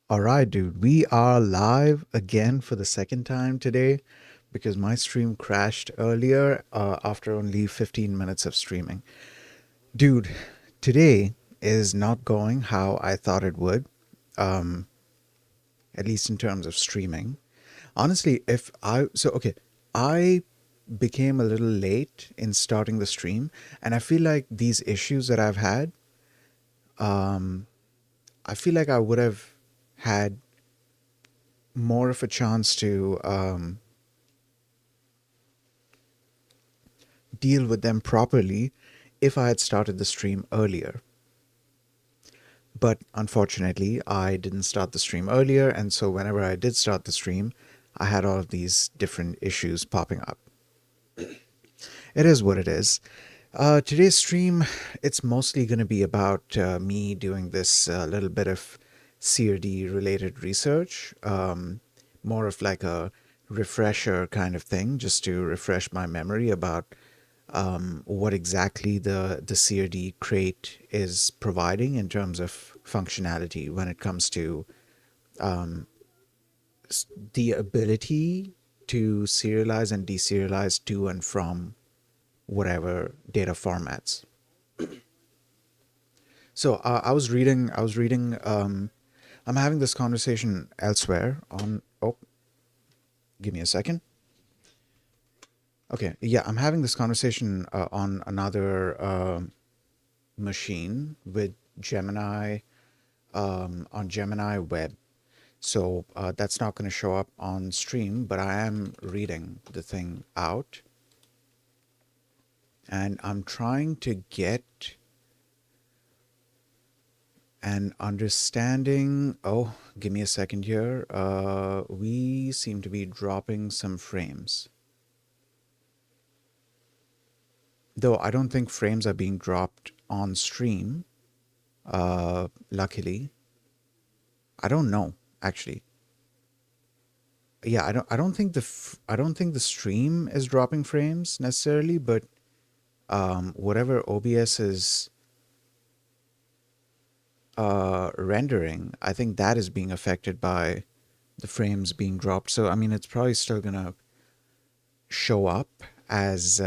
All right, dude, we are live again for the second time today because my stream crashed earlier after only 15 minutes of streaming. Dude, today is not going how I thought it would, um, at least in terms of streaming. Honestly, okay, I became a little late in starting the stream, and I feel like these issues that I've had, um, I feel like I would have had more of a chance to deal with them properly if I had started the stream earlier. But unfortunately, I didn't start the stream earlier, and so whenever I did start the stream, I had all of these different issues popping up. It is what it is. Today's stream, it's mostly going to be about me doing this little bit of CRD related research, more of like a refresher kind of thing, just to refresh my memory about what exactly the CRD crate is providing in terms of functionality when it comes to um, the ability to serialize and deserialize to and from whatever data formats. So I was reading. I'm having this conversation elsewhere on. Oh, give me a second. Okay, yeah, I'm having this conversation on another machine with Gemini on Gemini Web. So that's not going to show up on stream, but I am reading the thing out and I'm trying to get an understanding. Oh, give me a second here. We seem to be dropping some frames. Though I don't think frames are being dropped on stream, luckily. I don't know, actually. Yeah, I don't think the stream is dropping frames necessarily, but whatever OBS is rendering, I think that is being affected by the frames being dropped. So I mean, it's probably still gonna show up as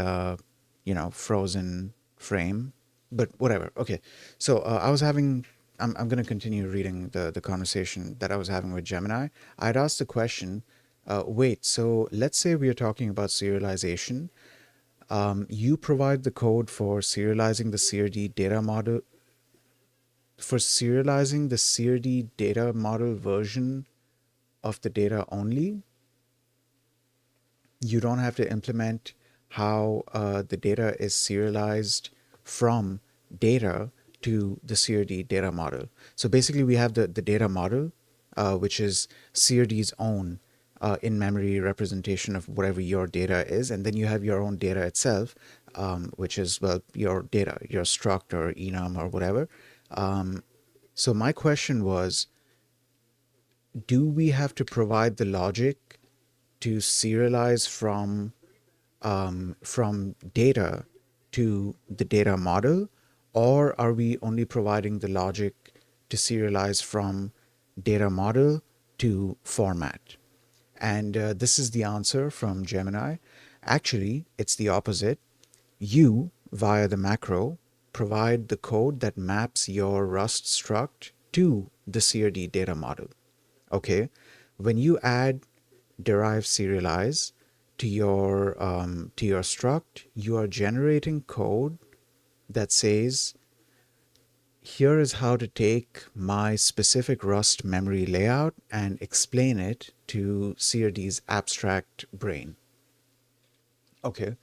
frozen frame, but whatever. Okay, so I was having. I'm going to continue reading the conversation that I was having with Gemini. I'd asked the question, wait, so let's say we are talking about serialization. You provide the code for serializing the CRD data model for serializing the CRD data model version of the data only. You don't have to implement how the data is serialized from data to the CRD data model. So basically, we have the data model, which is CRD's own in-memory representation of whatever your data is, and then you have your own data itself, which is, well, your data, your struct or enum or whatever. So my question was, do we have to provide the logic to serialize from data to the data model, or are we only providing the logic to serialize from data model to format? And this is the answer from Gemini. Actually, it's the opposite. You, via the macro, provide the code that maps your Rust struct to the CRD data model. Okay, when you add derive serialize to your struct, you are generating code that says, here is how to take my specific Rust memory layout and explain it to CRD's abstract brain. Okay.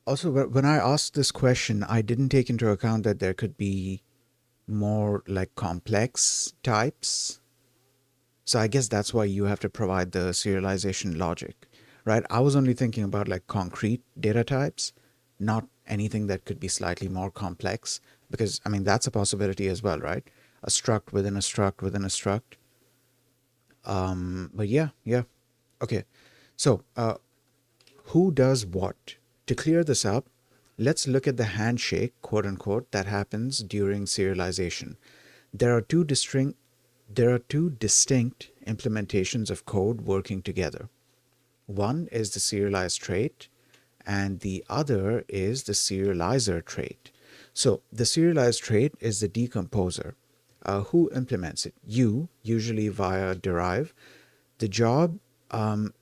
Also, when I asked this question, I didn't take into account that there could be more like complex types. So I guess that's why you have to provide the serialization logic, right? I was only thinking about like concrete data types, not anything that could be slightly more complex, because I mean, that's a possibility as well, right? A struct within a struct within a struct. But yeah, yeah. Okay. So, who does what? To clear this up, let's look at the handshake, quote unquote, that happens during serialization. There are two distinct there are two distinct implementations of code working together. One is the serialized trait, and the other is the serializer trait. So the serialized trait is the decomposer. Who implements it? You, usually via derive. The job,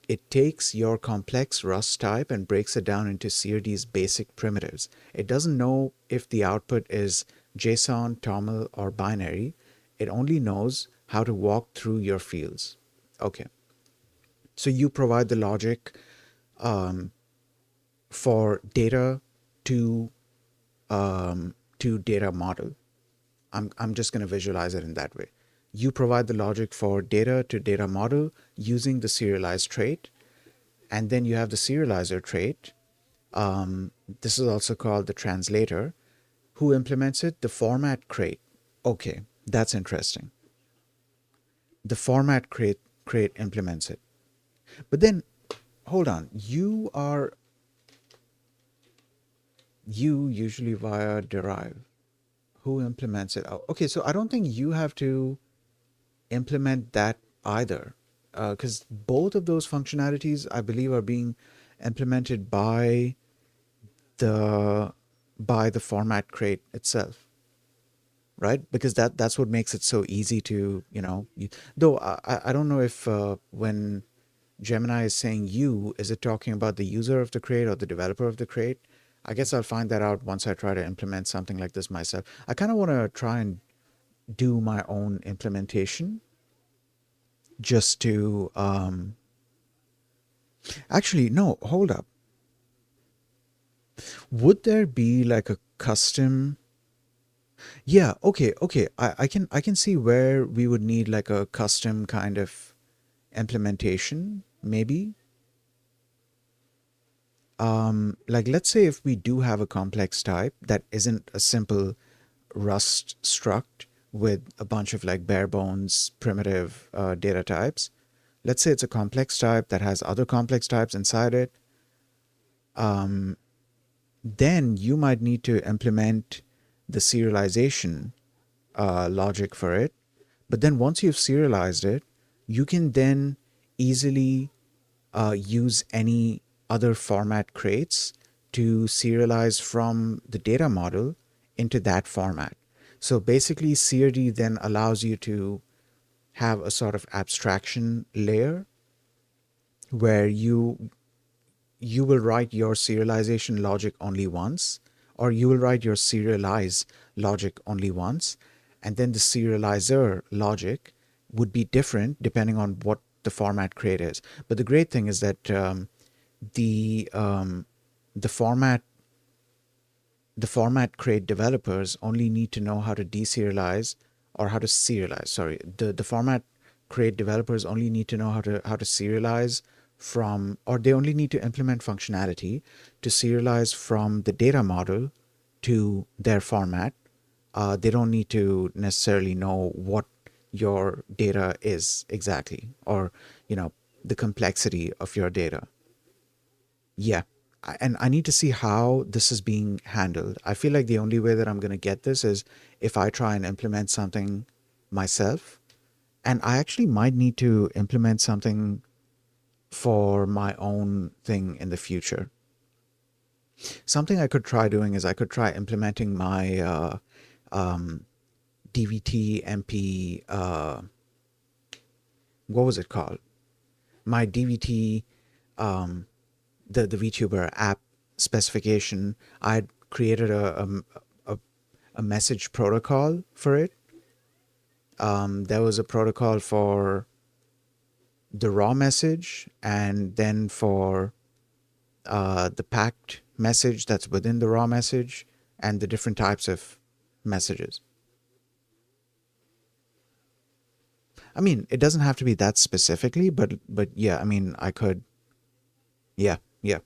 it takes your complex Rust type and breaks it down into CRD's basic primitives. It doesn't know if the output is JSON, TOML, or binary. It only knows how to walk through your fields. Okay. So you provide the logic for data to data model. I'm just going to visualize it in that way. You provide the logic for data to data model using the serialized trait, and then you have the serializer trait. This is also called the translator. Who implements it? The format crate. Okay, that's interesting. The format crate implements it. But then, hold on. You usually via derive. Who implements it? Oh, okay, so I don't think you have to implement that either, because both of those functionalities, I believe, are being implemented the by the format crate itself, right? Because that's what makes it so easy to, though I don't know if when Gemini is saying you, is it talking about the user of the crate or the developer of the crate? I guess I'll find that out once I try to implement something like this myself. I kind of want to try and do my own implementation just to actually, no, hold up. Would there be like a custom? Yeah, okay. I can see where we would need like a custom kind of implementation, maybe. Like let's say if we do have a complex type that isn't a simple Rust struct with a bunch of like bare bones primitive data types. Let's say it's a complex type that has other complex types inside it. Then you might need to implement the serialization logic for it. But then once you've serialized it, you can then easily use any other format crates to serialize from the data model into that format. So basically, CRD then allows you to have a sort of abstraction layer where you will write your serialization logic only once, or you will write your serialize logic only once, and then the serializer logic would be different depending on what the format crate is. But the great thing is that the the format the format crate developers only need to know how to deserialize or how to serialize. Sorry, the format crate developers only need to know how to serialize from, or they only need to implement functionality to serialize from the data model to their format. They don't need to necessarily know what your data is exactly, or the complexity of your data. Yeah. And I need to see how this is being handled. I feel like the only way that I'm going to get this is if I try and implement something myself. And I actually might need to implement something for my own thing in the future. Something I could try doing is I could try implementing my DVT MP, what was it called? My DVT, the VTuber app specification. I'd created a, a message protocol for it. There was a protocol for the raw message, and then for the packed message that's within the raw message, and the different types of messages. I mean, it doesn't have to be that specifically, but yeah, I mean, I could. Yeah, yeah.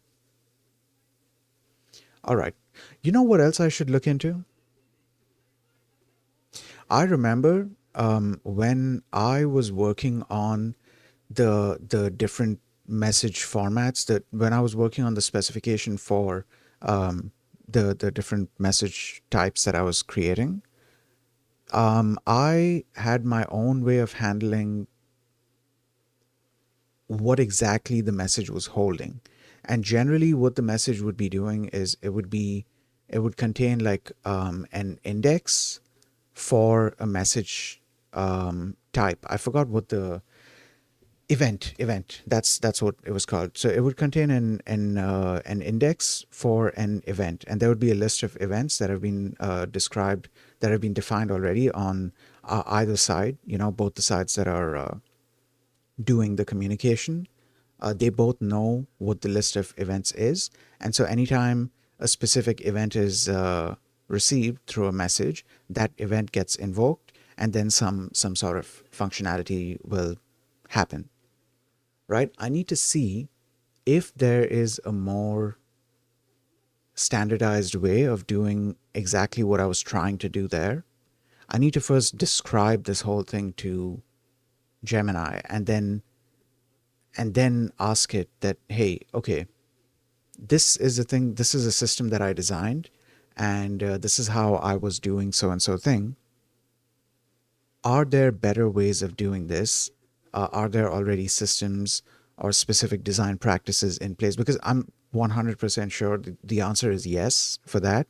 All right. You know what else I should look into? I remember when I was working on the different message formats, that when I was working on the specification for the different message types that I was creating, I had my own way of handling what exactly the message was holding. And generally, what the message would be doing is it would contain like an index for a message type. I forgot what the event. That's what it was called. So it would contain an index for an event, and there would be a list of events that have been described, that have been defined already on either side. You know, both the sides that are doing the communication, they both know what the list of events is. And so anytime a specific event is received through a message, that event gets invoked, and then some sort of functionality will happen, right? I need to see if there is a more standardized way of doing exactly what I was trying to do there. I need to first describe this whole thing to Gemini, and then ask it that, hey, okay, this is a thing, this is a system that I designed, and this is how I was doing so and so thing. Are there better ways of doing this? Are there already systems or specific design practices in place? Because I'm 100% sure the answer is yes for that.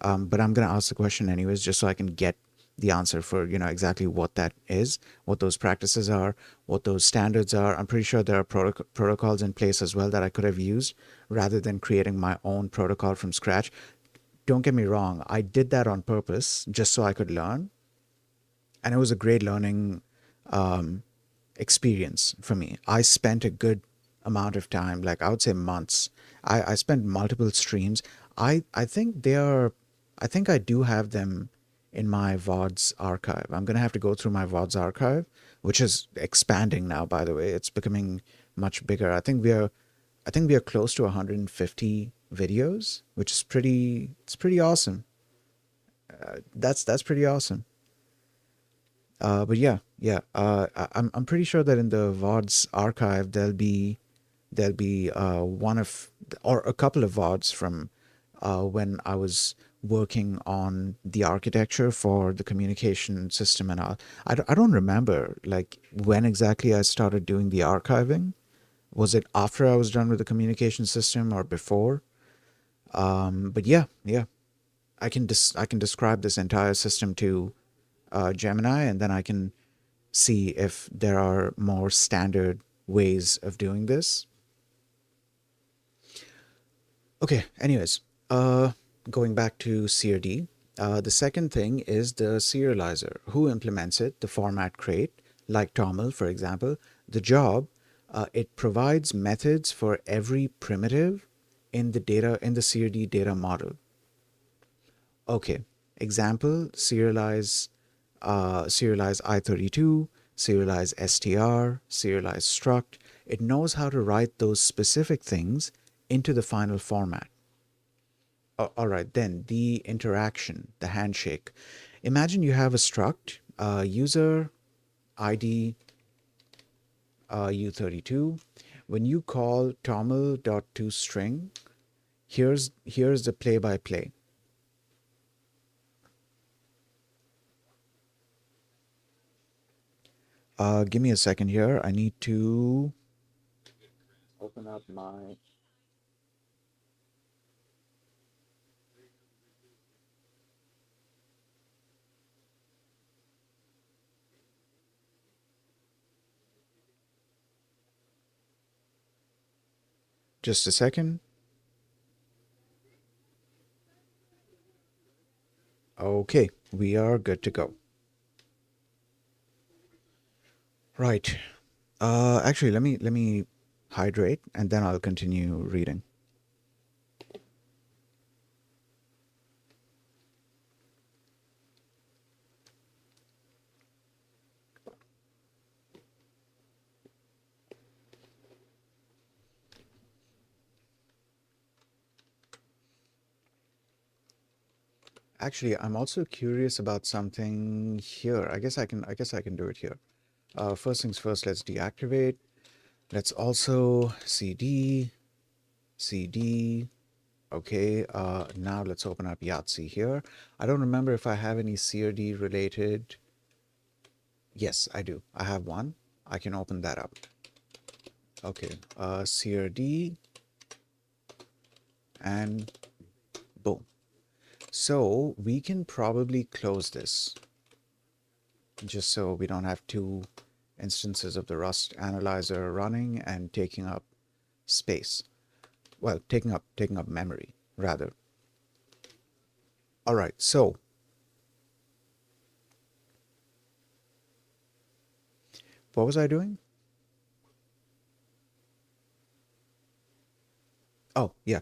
But I'm going to ask the question anyways, just so I can get the answer for, you know, exactly what that is, what those practices are, what those standards are. I'm pretty sure there are protocols in place as well that I could have used rather than creating my own protocol from scratch. Don't get me wrong, I did that on purpose just so I could learn, and it was a great learning experience for me. I spent a good amount of time, like I would say months. I spent multiple streams. I think they are, I think I do have them in my VODs archive. I'm gonna have to go through my VODs archive, which is expanding now, by the way. It's becoming much bigger. I think we are close to 150 videos, which is it's pretty awesome. That's pretty awesome. But yeah, yeah. I'm pretty sure that in the VODs archive there'll be one of, or a couple of VODs from when I was working on the architecture for the communication system and all. I don't remember like when exactly I started doing the archiving. Was it after I was done with the communication system or before? But yeah, yeah. I can describe this entire system to Gemini, and then I can see if there are more standard ways of doing this. Okay, anyways, going back to CRD, the second thing is the serializer. Who implements it? The format crate, like Toml, for example. The job, it provides methods for every primitive in the data, in the CRD data model. Okay, example, serialize I32, serialize str, serialize struct. It knows how to write those specific things into the final format. All right, then the interaction, the handshake. Imagine you have a struct, user ID U32. When you call toml.toString, here's the play by play. Give me a second here. I need to open up my, just a second. Okay, we are good to go. Right. Actually, let me hydrate and then I'll continue reading. Actually, I'm also curious about something here. I guess I can do it here. First things first, let's deactivate. Let's also cd. Okay, now let's open up Yahtzee here. I don't remember if I have any CRD related. Yes, I do. I have one. I can open that up. Okay, CRD and boom. So we can probably close this just so we don't have two instances of the Rust analyzer running and taking up space. Well, taking up memory rather. All right, so what was I doing? Oh, yeah.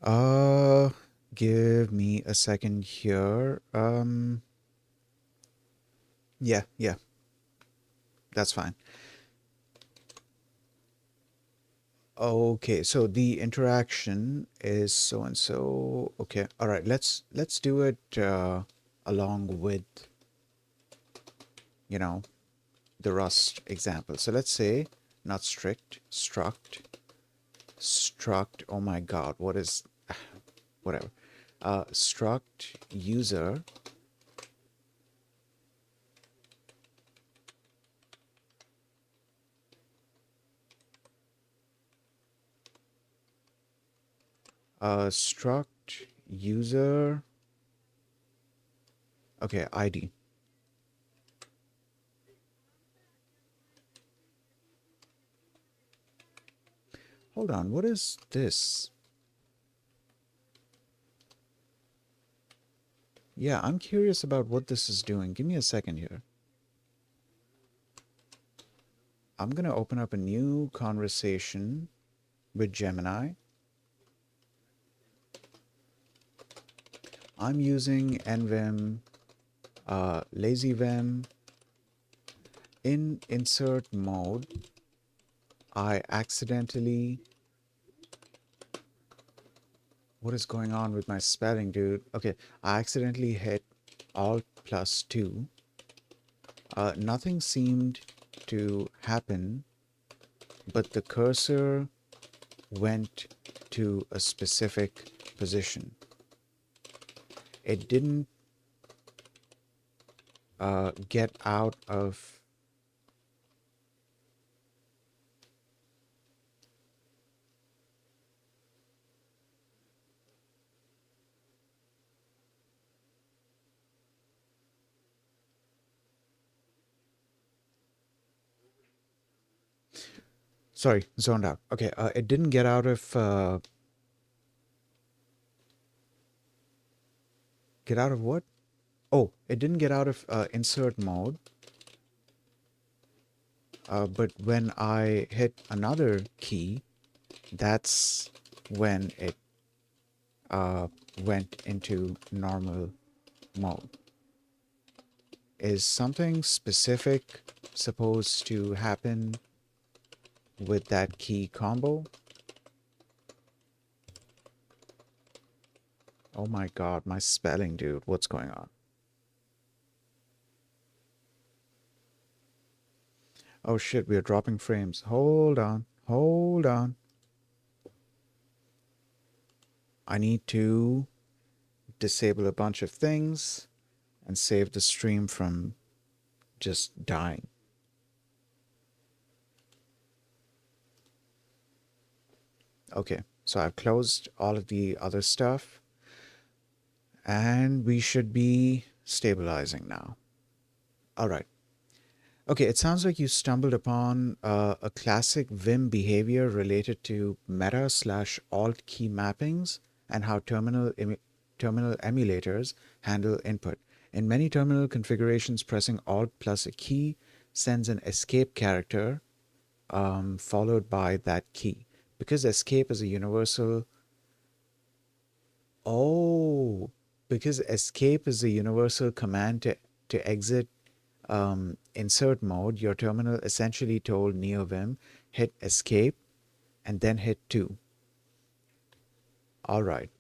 Uh, Give me a second here. Yeah, that's fine. Okay, so the interaction is so and so. Okay, all right. Let's do it along with, you know, the Rust example. So let's say not strict, struct. Oh my God, what is whatever? Struct user struct user. Okay, ID. Hold on, what is this? Yeah, I'm curious about what this is doing. Give me a second here. I'm gonna open up a new conversation with Gemini. I'm using NVim, LazyVim. In insert mode, I accidentally... What is going on with my spelling, dude? Okay, I accidentally hit Alt plus 2. Nothing seemed to happen, but the cursor went to a specific position. It didn't get out of... Sorry, zoned out. Okay, it didn't get out of... get out of what? Oh, it didn't get out of insert mode. But when I hit another key, that's when it went into normal mode. Is something specific supposed to happen with that key combo? Oh my God, my spelling, dude. What's going on? Oh shit, we are dropping frames. Hold on, hold on. I need to disable a bunch of things and save the stream from just dying. Okay, so I've closed all of the other stuff and we should be stabilizing now. All right. Okay, it sounds like you stumbled upon a classic Vim behavior related to meta slash alt key mappings and how terminal emulators handle input. In many terminal configurations, pressing alt plus a key sends an escape character followed by that key. Because escape is a universal... Oh, because escape is a universal command to exit insert mode, your terminal essentially told NeoVim, hit escape and then hit 2. All right.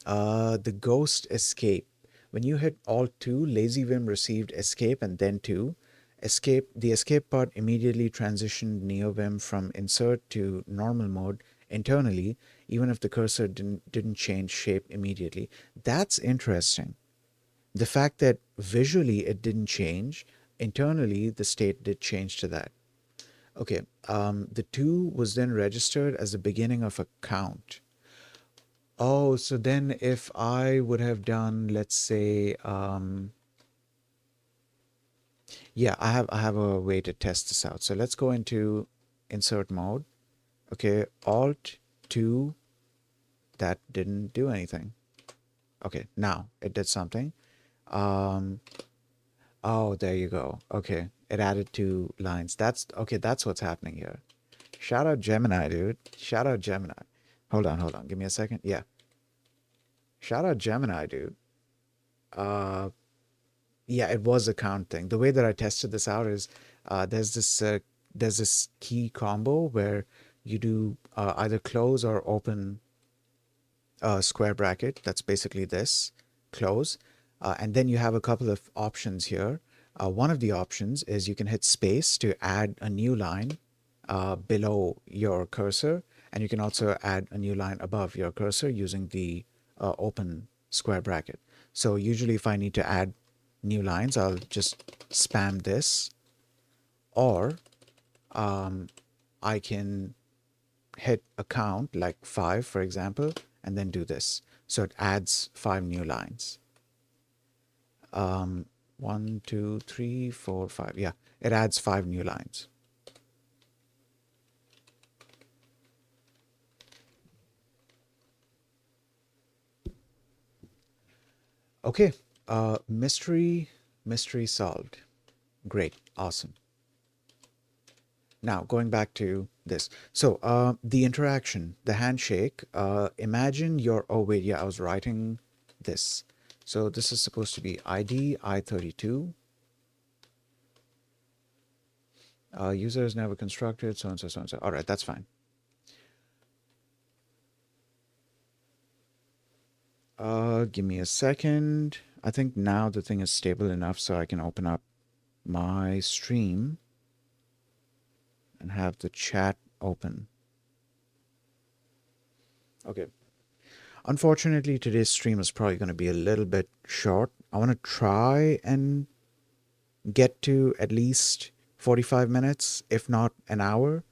The ghost escape. When you hit Alt 2, LazyVim received escape and then 2. The escape part immediately transitioned NeoVim from insert to normal mode internally, even if the cursor didn't change shape immediately. That's interesting. The fact that visually it didn't change, internally the state did change to that. Okay, the 2 was then registered as the beginning of a count. Oh, so then if I would have done, let's say, yeah, I have a way to test this out. So let's go into insert mode. Okay, Alt 2, that didn't do anything. Okay, now it did something. Um, oh, there you go. Okay, it added 2 lines. That's okay. That's what's happening here. Shout out Gemini, dude. Shout out Gemini. Hold on. Give me a second. Yeah. Shout out Gemini, dude. Uh, yeah, it was a count thing. The way that I tested this out is uh, there's this uh, there's this key combo where you do either close or open a square bracket. That's basically this, close. And then you have a couple of options here. One of the options is you can hit space to add a new line below your cursor, and you can also add a new line above your cursor using the open square bracket. So usually if I need to add new lines, I'll just spam this, or I can hit a count like 5, for example, and then do this. So it adds 5 new lines. 1, 2, 3, 4, 5. Yeah, it adds 5 new lines. Okay, mystery solved. Great, awesome. Now, going back to this. So, the interaction, the handshake, imagine your, oh wait, yeah, I was writing this. So this is supposed to be ID I32. User is never constructed, so and so, so and so. All right, that's fine. Give me a second. I think now the thing is stable enough so I can open up my stream and have the chat open. Okay. Unfortunately, today's stream is probably going to be a little bit short. I want to try and get to at least 45 minutes, if not an hour.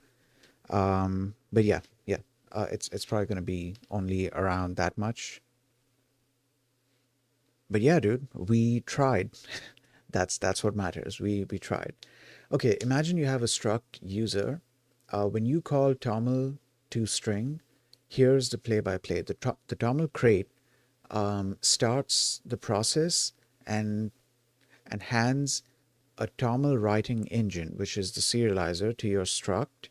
But yeah, it's probably going to be only around that much. But yeah, dude, we tried. That's what matters. We tried. Okay, imagine you have a struct user. When you call toml to string, here's the play-by-play. The toml crate starts the process and hands a toml writing engine, which is the serializer, to your struct.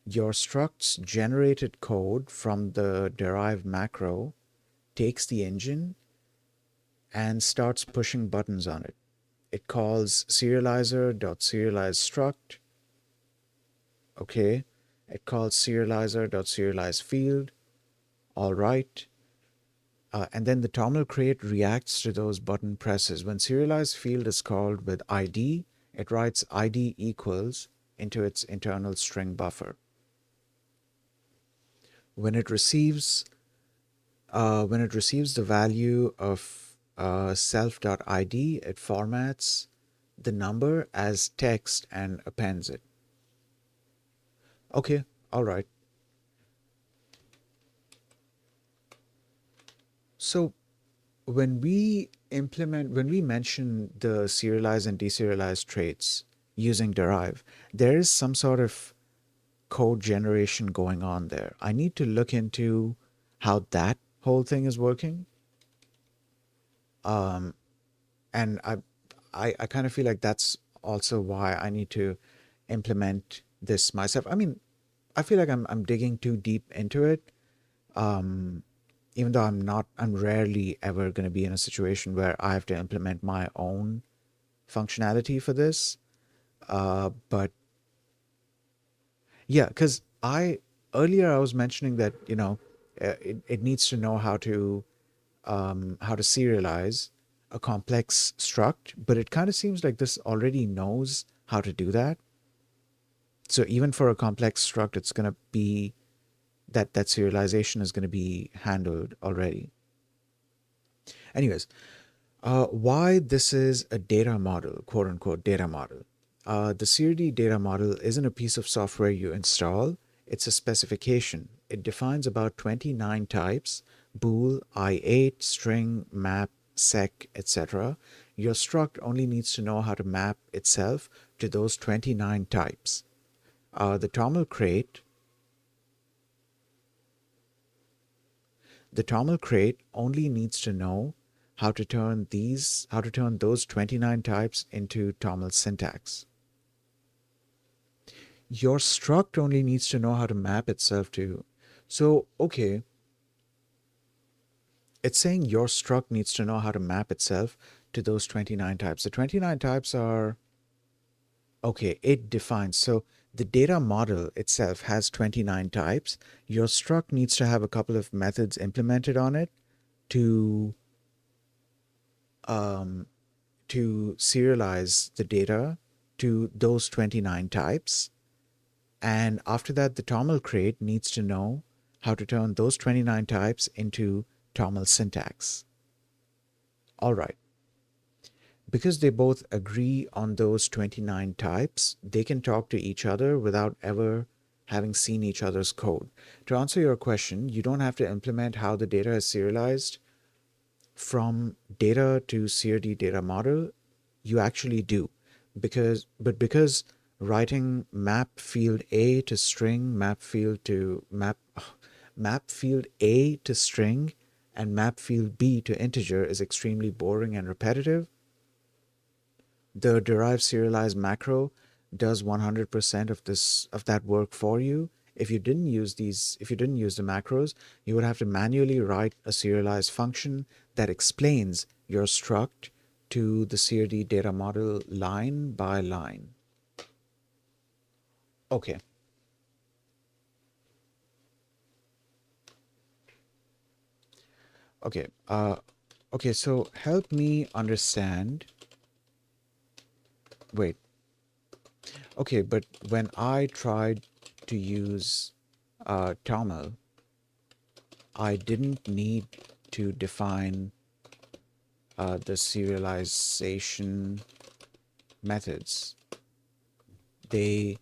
Your struct's generated code from the derive macro takes the engine and starts pushing buttons on it. It calls serializer.serializeStruct. Okay. It calls serializer.serializeField. All right. And then the toml crate reacts to those button presses. When serialize field is called with ID, it writes ID equals into its internal string buffer. When it receives the value of self.id, it formats the number as text and appends it. Okay, all right. So when we mention the serialized and deserialized traits using derive, there is some sort of code generation going on there. I need to look into how that whole thing is working. And I kind of feel like that's also why I need to implement this myself. I mean, I feel like I'm digging too deep into it. Even though I'm rarely ever going to be in a situation where I have to implement my own functionality for this. But yeah, because earlier I was mentioning that, it needs to know how to serialize a complex struct, but it kind of seems like this already knows how to do that. So even for a complex struct, it's going to be that serialization is going to be handled already. Anyways, why this is a data model, quote unquote data model. The CRD data model isn't a piece of software you install, it's a specification. It defines about 29 types: bool, I8, string, map, sec, etc. Your struct only needs to know how to map itself to those 29 types. The toml crate The toml crate only needs to know how to turn those 29 types into toml syntax. Your struct only needs to know how to map itself to. So, okay, it's saying your struct needs to know how to map itself to those 29 types. The 29 types are, okay, it defines. So the data model itself has 29 types. Your struct needs to have a couple of methods implemented on it to um, to serialize the data to those 29 types. And after that, the toml crate needs to know how to turn those 29 types into toml syntax. All right. Because they both agree on those 29 types, they can talk to each other without ever having seen each other's code. To answer your question, you don't have to implement how the data is serialized from data to CRD data model. You actually do, because writing map field A to string, map field A to string, and map field B to integer is extremely boring and repetitive. The derive serialize macro does 100% of that work for you. If you didn't use the macros, you would have to manually write a serialize function that explains your struct to the CRD data model line by line. Okay. Okay. Okay, so help me understand. Wait. Okay, but when I tried to use toml, I didn't need to define the serialization methods. They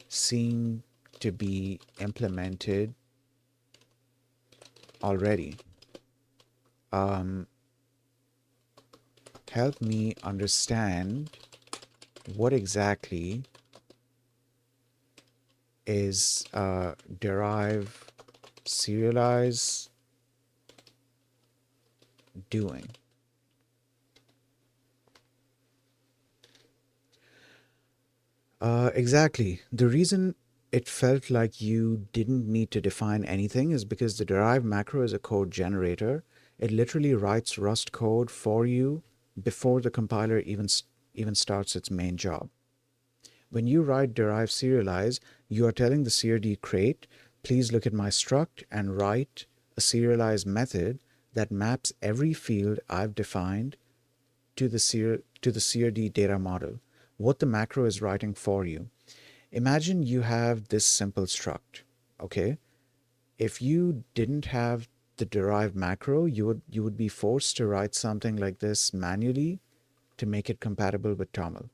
seem to be implemented already. Help me understand what exactly is derive serialize doing. Exactly. The reason it felt like you didn't need to define anything is because the derive macro is a code generator. It literally writes Rust code for you before the compiler even starts its main job. When you write derive serialize, you are telling the CRD crate, please look at my struct and write a serialize method that maps every field I've defined to the CRD data model, what the macro is writing for you. Imagine you have this simple struct, okay? If you didn't have the derive macro, you would be forced to write something like this manually to make it compatible with toml.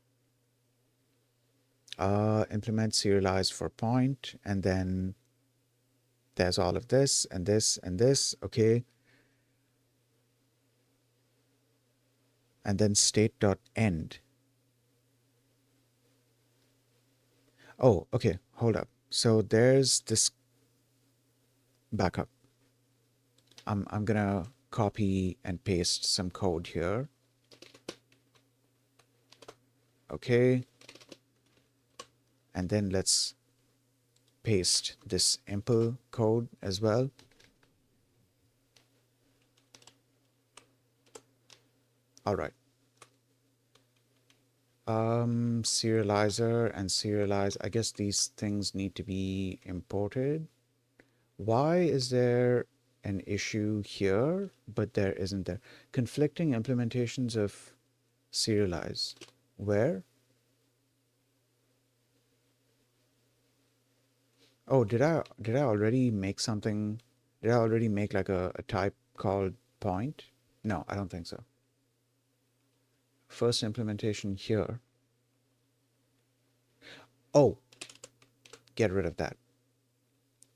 Implement serialize for point, and then there's all of this and this and this, okay? And then state.end. Oh, okay, hold up. So there's this backup. I'm gonna copy and paste some code here. Okay. And then let's paste this impl code as well. All right. Serializer and serialize. I guess these things need to be imported. Why is there an issue here, but there isn't there? Conflicting implementations of serialize. Where? Oh, did I already make something? Did I already make like a type called point? No, I don't think so. First implementation here. Oh, get rid of that.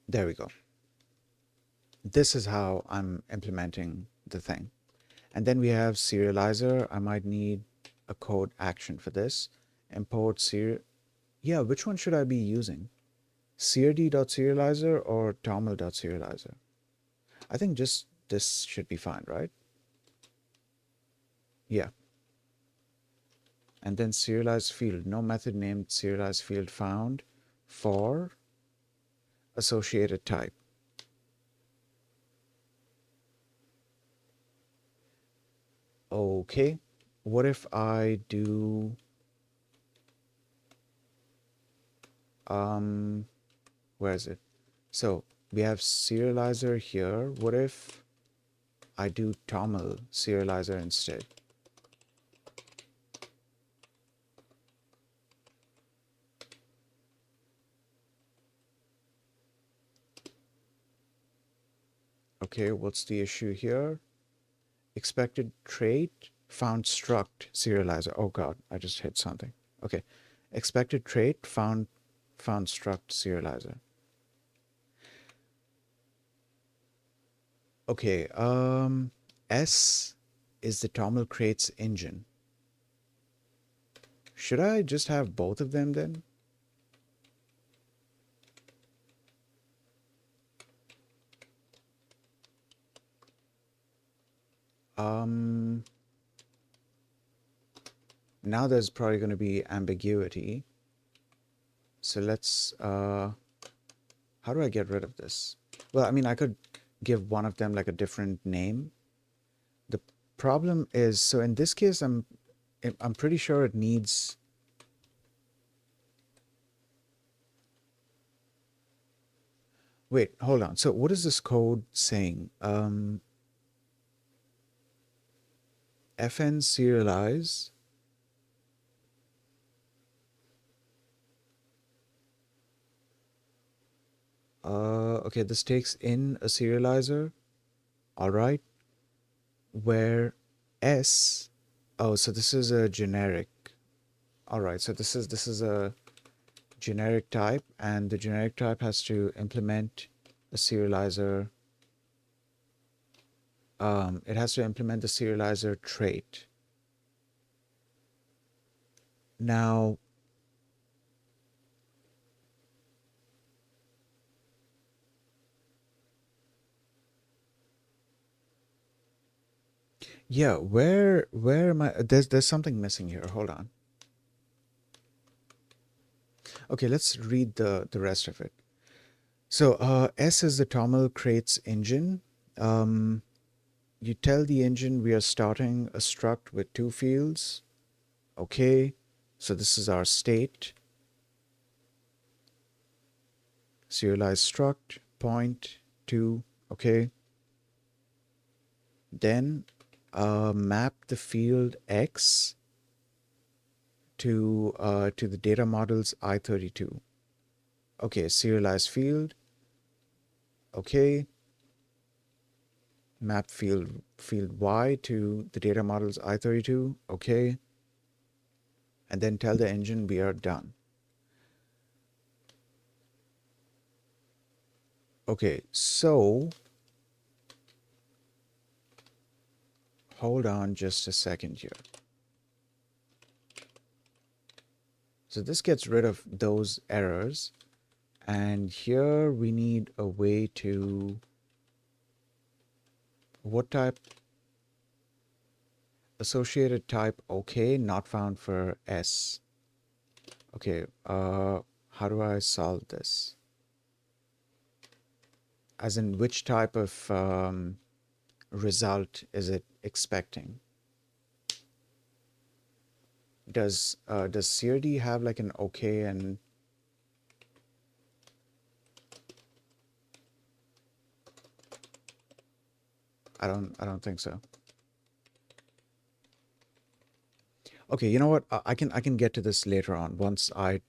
There we go. This is how I'm implementing the thing. And then we have serializer. I might need a code action for this. Import serial. Yeah, which one should I be using? crd.serializer or toml.serializer? I think just this should be fine, right? Yeah. And then serialized field. No method named serialized field found for associated type. Okay. What if I do where is it? So we have serializer here. What if I do toml serializer instead? Okay, what's the issue here? Expected trait found struct serializer. Oh god, I just hit something. Okay. Expected trait found struct serializer. Okay, S is the toml crates engine. Should I just have both of them then? Um, now there's probably going to be ambiguity. So let's, how do I get rid of this? Well, I mean, I could give one of them like a different name. The problem is, so in this case, I'm pretty sure it needs, wait, hold on. So what is this code saying? fn serialize. Okay, this takes in a serializer. All right. Where S, oh, so this is a generic. All right, so this is a generic type, and the generic type has to implement a serializer. It has to implement the serializer trait. Now, yeah, where am I? There's something missing here. Hold on. Okay, let's read the rest of it. So S is the toml crates engine. Um, you tell the engine we are starting a struct with two fields. Okay, so this is our state. Serialize struct point to, okay. Then map the field X to the data models I32. Okay, serialize field. Okay. Map field Y to the data models I32. Okay. And then tell the engine we are done. Okay, so hold on just a second here. So this gets rid of those errors. And here we need a way to, what type? Associated type, okay, not found for S. Okay, how do I solve this? As in, which type of result is it expecting? Does CRD have like an okay and I don't think so. Okay, you know what? I can get to this later on once I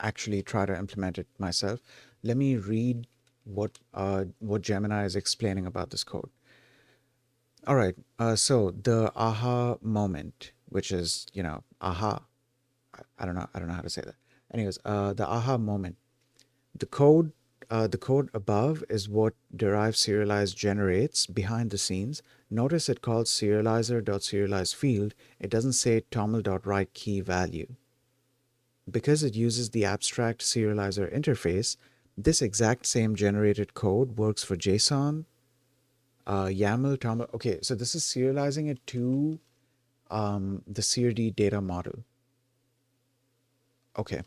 actually try to implement it myself. Let me read what Gemini is explaining about this code. All right. So the aha moment, which is, aha. I don't know how to say that. Anyways, the aha moment. The code, the code above is what derive serialize generates behind the scenes. Notice it calls serializer.serialize field. It doesn't say toml.write key value. Because it uses the abstract serializer interface, this exact same generated code works for JSON, YAML, toml. Okay, so this is serializing it to the CRD data model. Okay.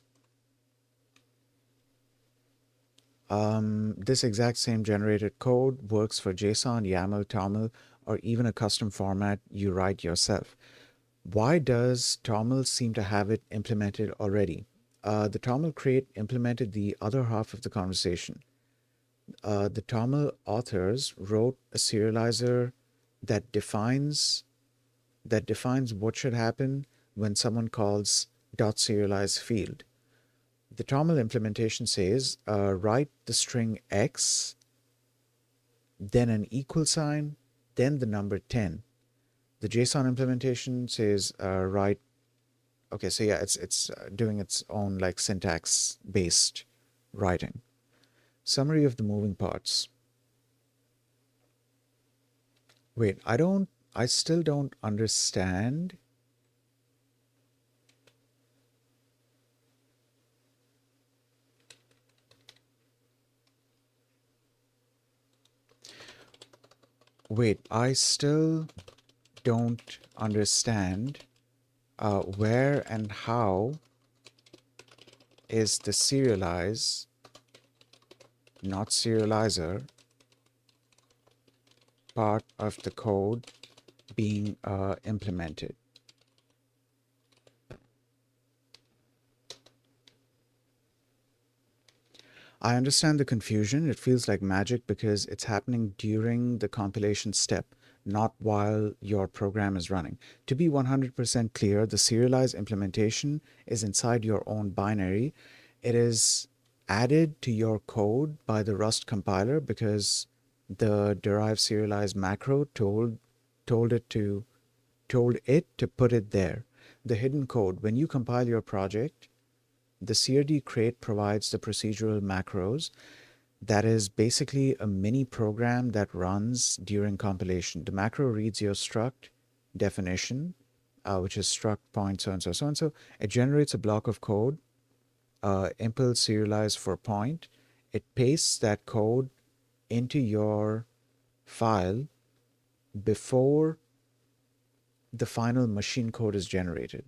This exact same generated code works for JSON, YAML, TOML, or even a custom format you write yourself. Why does TOML seem to have it implemented already? The TOML crate implemented the other half of the conversation. The TOML authors wrote a serializer that defines what should happen when someone calls .serialize field. The TOML implementation says write the string x, then an equal sign, then the number 10. The JSON implementation says write. Okay, so yeah, it's doing its own like syntax based writing. Summary of the moving parts. Wait, I still don't understand. Wait, I still don't understand where and how is the serialize, not serializer, part of the code being implemented. I understand the confusion. It feels like magic because it's happening during the compilation step, not while your program is running. To be 100% clear, the serialize implementation is inside your own binary. It is added to your code by the Rust compiler because the derive serialize macro told it to put it there. The hidden code. When you compile your project, the CRD crate provides the procedural macros. That is basically a mini program that runs during compilation. The macro reads your struct definition, which is struct point so and so so and so. It generates a block of code, impl serialize for point. It pastes that code into your file before the final machine code is generated.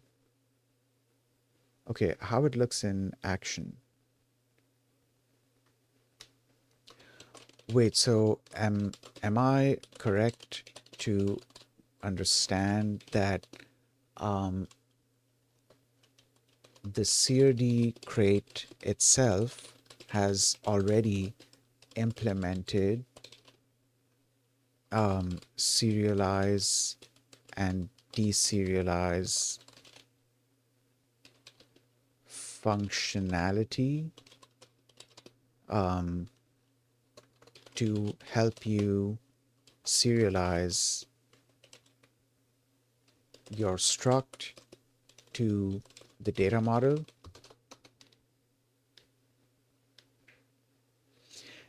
Okay, how it looks in action. Wait, so am I correct to understand that the CRD crate itself has already implemented serialize and deserialize functionality to help you serialize your struct to the data model?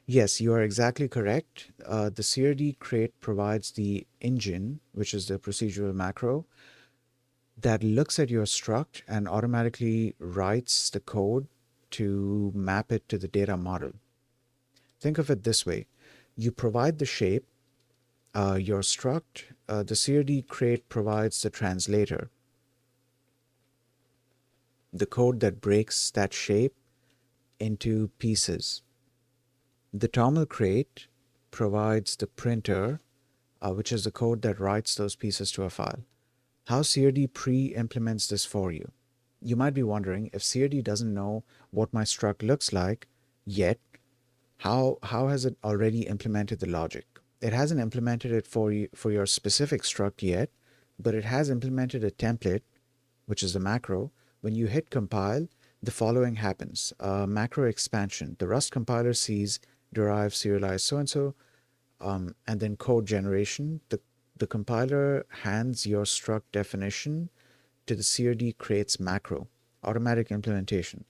Yes, you are exactly correct. The CRD crate provides the engine, which is the procedural macro, that looks at your struct and automatically writes the code to map it to the data model. Think of it this way. You provide the shape, your struct, the CRD crate provides the translator, the code that breaks that shape into pieces. The TOML crate provides the printer, which is the code that writes those pieces to a file. How CRD pre-implements this for you? You might be wondering, if CRD doesn't know what my struct looks like yet, how has it already implemented the logic? It hasn't implemented it for you for your specific struct yet, but it has implemented a template, which is the macro. When you hit compile, the following happens. Macro expansion. The Rust compiler sees derive serialize so-and-so, and then code generation. The compiler hands your struct definition to the crd creates macro, automatic implementation.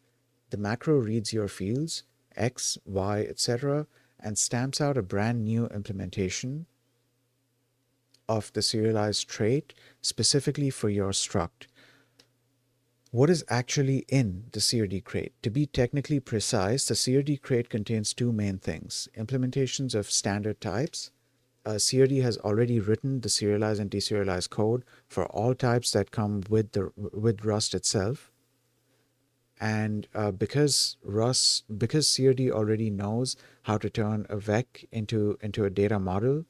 The macro reads your fields, X, Y, etc., and stamps out a brand new implementation of the serialized trait specifically for your struct. What is actually in the CRD crate? To be technically precise, the CRD crate contains two main things: implementations of standard types. CRD has already written the serialized and deserialized code for all types that come with Rust itself. And because CRD already knows how to turn a vec into a data model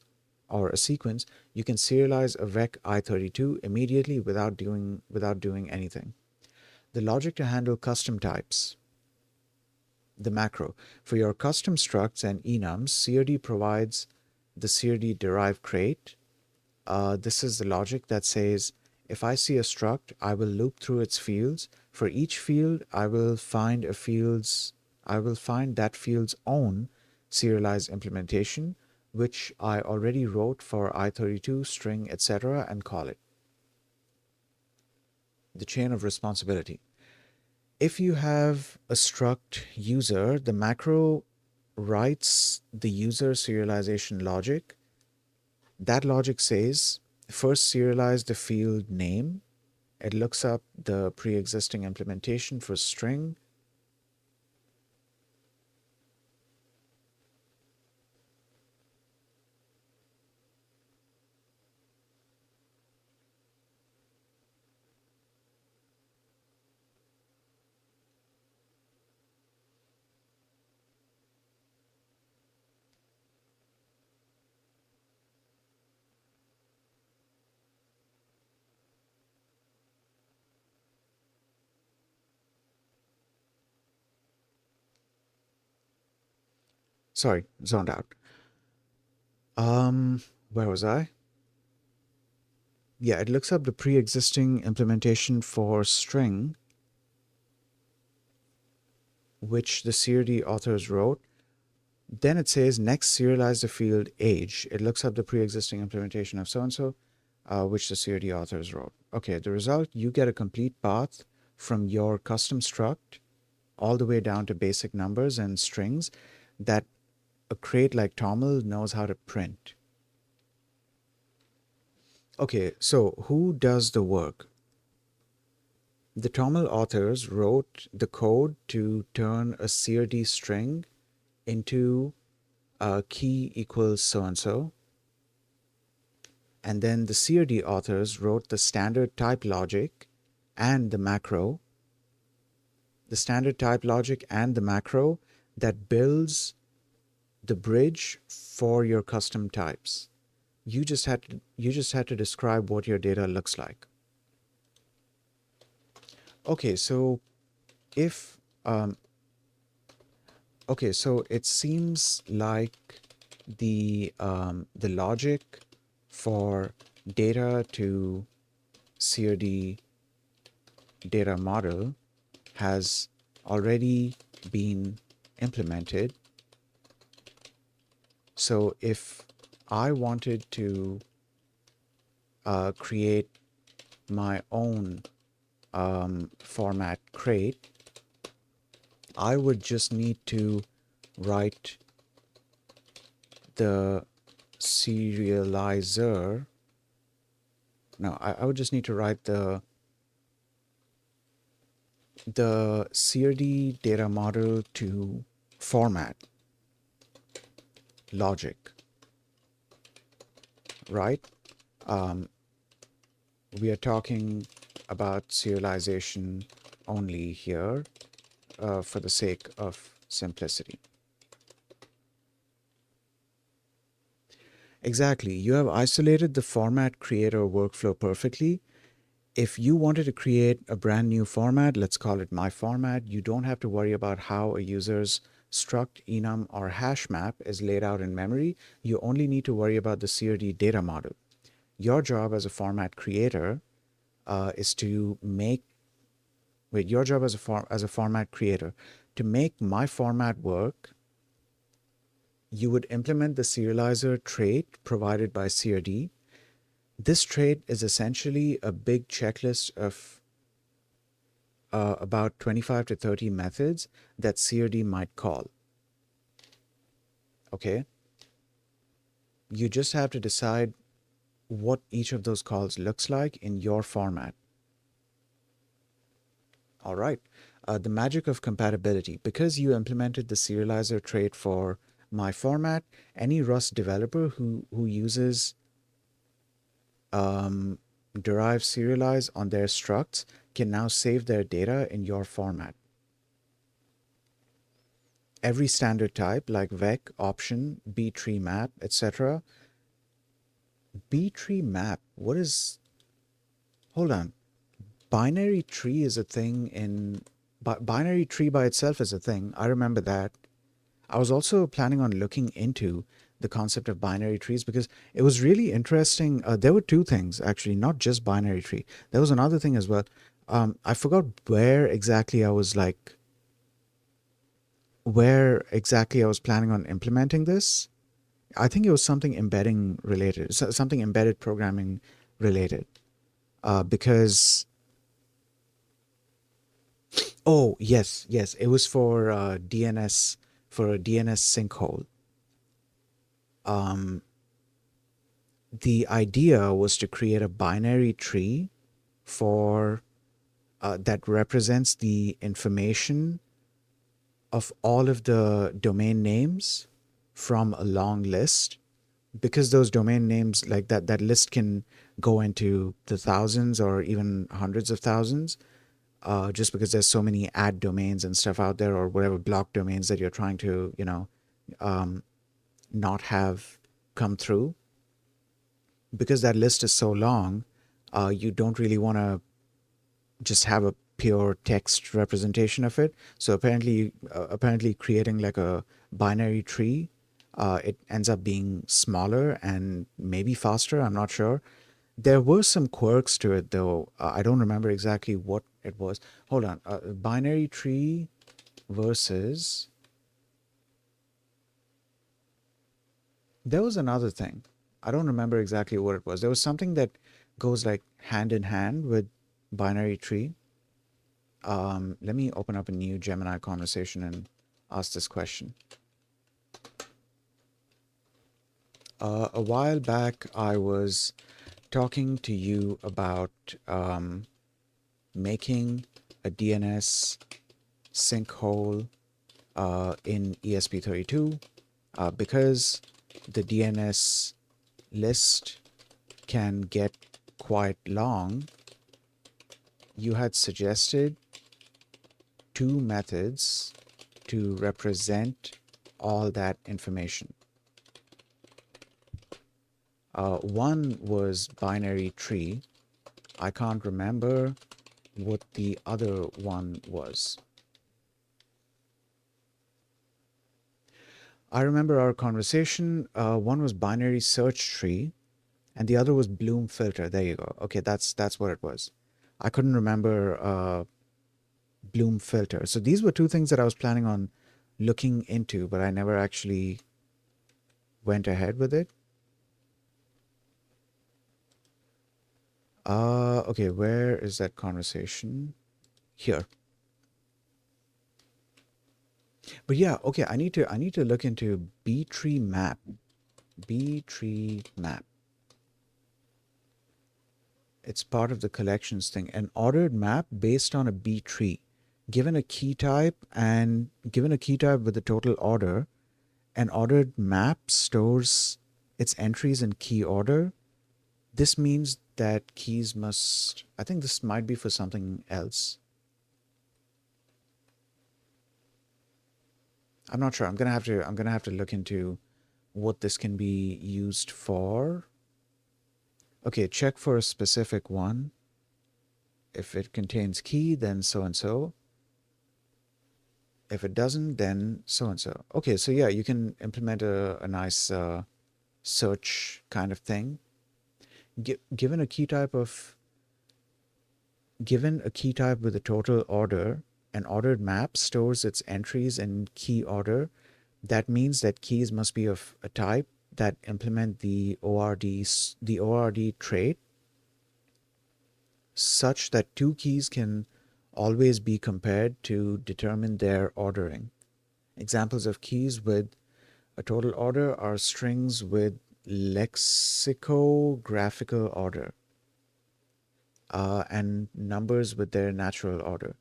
or a sequence, you can serialize a vec I32 immediately without doing anything. The logic to handle custom types. The macro. For your custom structs and enums, CRD provides the CRD derived crate. This is the logic that says, if I see a struct, I will loop through its fields. For each field, I will find that field's own serialized implementation, which I already wrote for I32, string, etc., and call it. The chain of responsibility. If you have a struct user, the macro writes the user serialization logic. That logic says, first serialize the field name. It looks up the pre-existing implementation for string. Sorry, zoned out. Where was I? Yeah, it looks up the pre-existing implementation for string, which the CRD authors wrote. Then it says, next serialize the field age. It looks up the pre-existing implementation of so-and-so, which the CRD authors wrote. Okay, the result, you get a complete path from your custom struct all the way down to basic numbers and strings that a crate like Toml knows how to print. Okay, so who does the work? The Toml authors wrote the code to turn a CRD string into a key equals so-and-so. And then the CRD authors wrote the standard type logic and the macro, that builds the bridge for your custom types. You just had to describe what your data looks like. Okay, so if okay, so it seems like the logic for data to CRD data model has already been implemented. So if I wanted to create my own format crate, I would just need to write the serializer. No, I would just need to write the CRD data model to format logic, right? We are talking about serialization only here for the sake of simplicity. Exactly. You have isolated the format creator workflow perfectly. If you wanted to create a brand new format, let's call it my format, you don't have to worry about how a user's struct, enum, or hash map is laid out in memory. You only need to worry about the CRD data model. Your job as a format creator is to make Wait, your job as a format creator, to make my format work, you would implement the serializer trait provided by CRD. This trait is essentially a big checklist of about 25 to 30 methods that CRD might call. Okay? You just have to decide what each of those calls looks like in your format. All right. The magic of compatibility. Because you implemented the serializer trait for my format, any Rust developer who uses derive serialize on their structs can now save their data in your format. Every standard type like vec, option, B-tree map, etc. B-tree map, what is... Hold on. Binary tree is a thing in... Binary tree by itself is a thing. I remember that. I was also planning on looking into the concept of binary trees because it was really interesting. There were two things, actually, not just binary tree. There was another thing as well. I forgot where exactly I was planning on implementing this. I think it was something embedding related, something embedded programming related. Because, oh, yes, it was for DNS, for a DNS sinkhole. The idea was to create a binary tree for that represents the information of all of the domain names from a long list, because those domain names like that list can go into the thousands or even hundreds of thousands, just because there's so many ad domains and stuff out there, or whatever block domains that you're trying to not have come through. Because that list is so long, you don't really want to just have a pure text representation of it. So apparently creating like a binary tree, it ends up being smaller and maybe faster. I'm not sure. There were some quirks to it though. I don't remember exactly what it was. Hold on. Binary tree versus... There was another thing. I don't remember exactly what it was. There was something that goes like hand in hand with binary tree. Let me open up a new Gemini conversation and ask this question. A while back, I was talking to you about making a DNS sinkhole in ESP32 because the DNS list can get quite long. You had suggested two methods to represent all that information. One was binary tree. I can't remember what the other one was. I remember our conversation. One was binary search tree, and the other was Bloom filter. There you go. Okay, that's what it was. I couldn't remember Bloom filter. So these were two things that I was planning on looking into, but I never actually went ahead with it. Okay, where is that conversation? Here. But yeah, okay, I need to look into B-tree map. B-tree map. It's part of the collections thing. An ordered map based on a B-tree. Given a key type with the total order, an ordered map stores its entries in key order. This means that keys must... I think this might be for something else. I'm not sure. I'm gonna have to look into what this can be used for. Okay, check for a specific one. If it contains key, then so and so. If it doesn't, then so and so. Okay, so yeah, you can implement a nice search kind of thing. Given a key type of... Given a key type with a total order, an ordered map stores its entries in key order. That means that keys must be of a type that implement the ORD trait such that two keys can always be compared to determine their ordering. Examples of keys with a total order are strings with lexicographical order, and numbers with their natural order.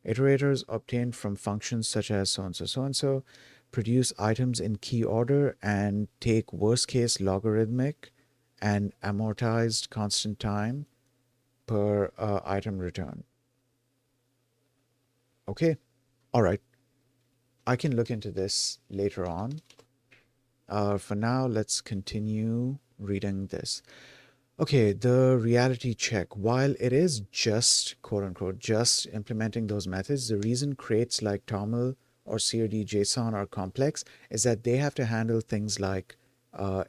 Iterators obtained from functions such as so and so so and so produce items in key order and take worst case logarithmic and amortized constant time per item return. Okay, all right. I can look into this later on. For now, let's continue reading this. Okay, the reality check. While it is just, quote unquote, just implementing those methods, the reason crates like TOML or CRD JSON are complex is that they have to handle things like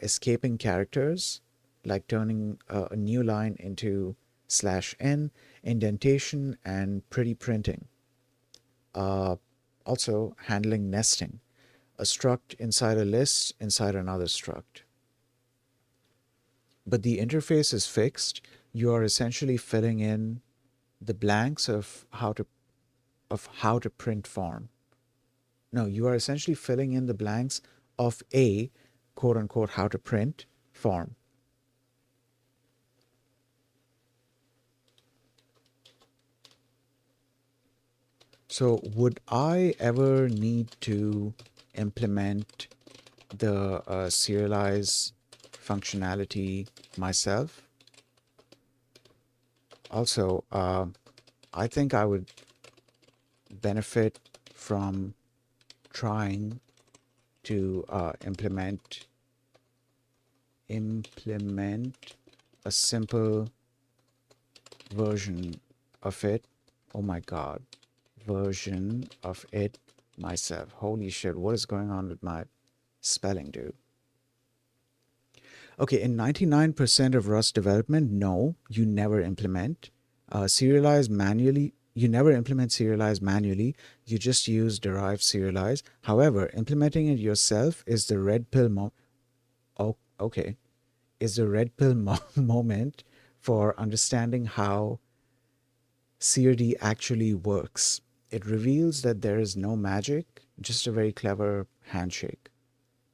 escaping characters, like turning a new line into /n, indentation, and pretty printing. Also, handling nesting, a struct inside a list inside another struct. But the interface is fixed. You are essentially filling in the blanks of how to print form. No, you are essentially filling in the blanks of a quote unquote how to print form. So would I ever need to implement the serialize functionality myself? Also, I think I would benefit from trying to implement a simple version of it. Oh my god, version of it myself. Holy shit, what is going on with my spelling, dude? Okay, in 99% of Rust development, no, you never implement serialize manually. You never implement serialize manually. You just use derive serialize. However, implementing it yourself is the red pill oh, okay, is the red pill moment for understanding how CRD actually works. It reveals that there is no magic, just a very clever handshake.